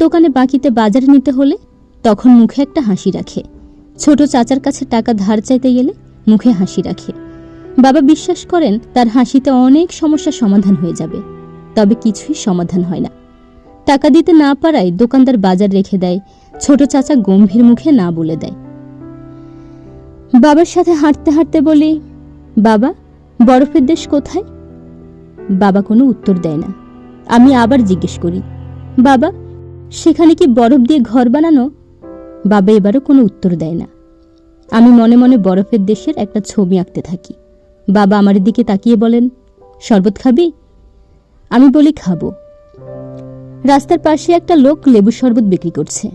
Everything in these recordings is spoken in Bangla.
দোকানে বাকিতে বাজারে নিতে হলে তখন মুখে একটা হাসি রাখে। ছোট চাচার কাছে টাকা ধার চাইতে গেলে মুখে হাসি রাখে। বাবা বিশ্বাস করেন তার হাসিতে অনেক সমস্যার সমাধান হয়ে যাবে, তবে কিছুই সমাধান হয় না। টাকা দিতে না পারায় দোকানদার বাজার রেখে দেয়, ছোট চাচা গম্ভীর মুখে না বলে দেয়। বাবার সাথে হাঁটতে হাঁটতে বলি, বাবা বরফের দেশ কোথায়? বাবা কোনো উত্তর দেয় না। আমি আবার জিজ্ঞেস করি, বাবা সেখানে কি বরফ দিয়ে ঘর বানানো? বাবা এবারও কোনো উত্তর দেয় না। আমি মনে মনে বরফের দেশের একটা ছবি আঁকতে থাকি। বাবা আমার দিকে তাকিয়ে বলেন, শরবত খাবি? আমি বলি, খাবো। রাস্তার পাশে একটা লোক লেবু শরবত বিক্রি করছে,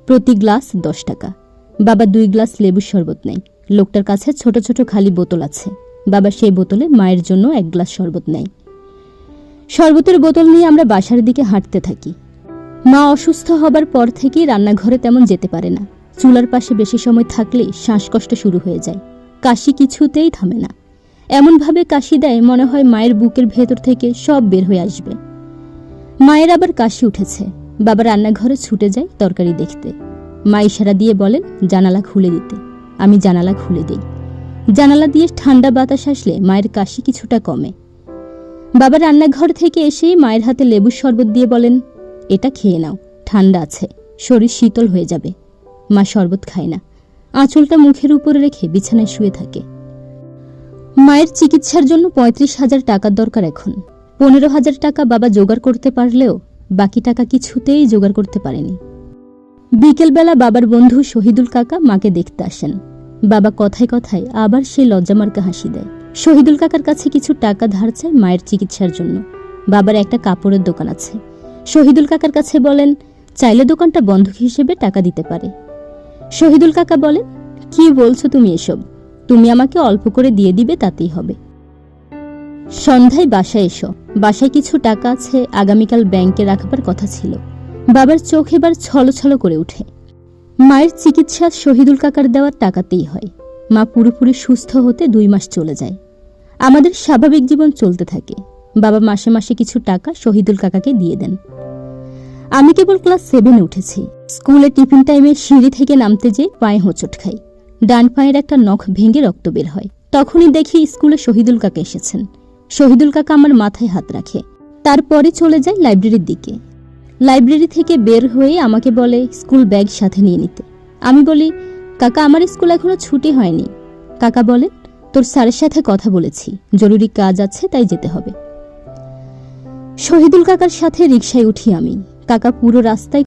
প্রতি গ্লাস 10 টাকা। বাবা 2 গ্লাস লেবু শরবত নেয়। লোকটার কাছে ছোট ছোট খালি বোতল আছে। বাবা সেই বোতলে মায়ের জন্য 1 গ্লাস শরবত নেয়। শরবতের বোতল নিয়ে আমরা বাসার দিকে হাঁটতে থাকি। মা অসুস্থ হবার পর থেকেই রান্নাঘরে তেমন যেতে পারে না। চুলার পাশে বেশি সময় থাকলেই শ্বাসকষ্ট শুরু হয়ে যায়। কাশি কিছুতেই থামে না। এমনভাবে কাশি দেয় মনে হয় মায়ের বুকের ভেতর থেকে সব বের হয়ে আসবে। মায়ের আবার কাশি উঠেছে। বাবা রান্নাঘরে ছুটে যায় তরকারি দেখতে। মা ইশারা দিয়ে বলেন জানালা খুলে দিতে। আমি জানালা খুলে দিই। জানালা দিয়ে ঠান্ডা বাতাস আসলে মায়ের কাশি কিছুটা কমে। বাবা রান্নাঘর থেকে এসেই মায়ের হাতে লেবুর শরবত দিয়ে বলেন, এটা খেয়ে নাও, ঠান্ডা আছে, শরীর শীতল হয়ে যাবে। মা শরবত খায় না, আঁচলটা মুখের উপরে রেখে বিছানায় শুয়ে থাকে। মায়ের চিকিৎসার জন্য 35,000 টাকার দরকার এখন। 15,000 টাকা বাবা জোগাড় করতে পারলেও বাকি টাকা কিছুতেই জোগাড় করতে পারেনি। বিকেলবেলা বাবার বন্ধু শহীদুল কাকা মাকে দেখতে আসেন। বাবা কথায় কথায় আবার সেই লজ্জামার্কা হাসি দেয়। শহীদুল কাকার কাছে কিছু টাকা ধার চায় মায়ের চিকিৎসার জন্য। বাবার একটা কাপড়ের দোকান আছে। শহীদুল কাকার কাছে বলেন, চাইলে দোকানটা বন্ধক হিসেবে টাকা দিতে পারে। শহীদুল কাকা বলেন, কি বলছো তুমি এসব? তুমি আমাকে অল্প করে দিয়ে দিবে, তাতেই হবে। সন্ধ্যায় বাসায় এসো। বাসায় কিছু টাকা আছে, আগামীকাল ব্যাংকে রাখবার কথা ছিল। বাবার চোখ এবার ছলছল করে ওঠে। মায়ের চিকিৎসা শহীদুল কাকার দেওয়ার টাকাতেই হয়। মা পুরোপুরি সুস্থ হতে 2 মাস চলে যায়। আমাদের স্বাভাবিক জীবন চলতে থাকে। বাবা মাসে মাসে কিছু টাকা শহীদুল কাকাকে দিয়ে দেন। আমি কেবল ক্লাস 7-এ উঠেছি। স্কুলে টিফিন টাইমে সিঁড়ি থেকে নামতে যেয়ে পায়ে হোঁচট খাই। ডান পায়ের একটা নখ ভেঙে রক্ত বের হয়। তখনই দেখি স্কুলে শহীদুল কাকা এসেছেন। শহীদুল কাকা আমার মাথায় হাত রাখে। তারপরে চলে যায় লাইব্রেরির দিকে। লাইব্রেরি থেকে বের হয়ে আমাকে বলে স্কুল ব্যাগ সাথে নিয়ে নিতে। আমি বলি, কাকা আমার স্কুল এখনো ছুটি হয়নি। কাকা বলেন, তোর স্যারের সাথে কথা বলেছি, জরুরি কাজ আছে, তাই যেতে হবে। শহীদুল কাকার সাথে রিকশায় উঠি আমি। কাকা পুরো রাস্তায়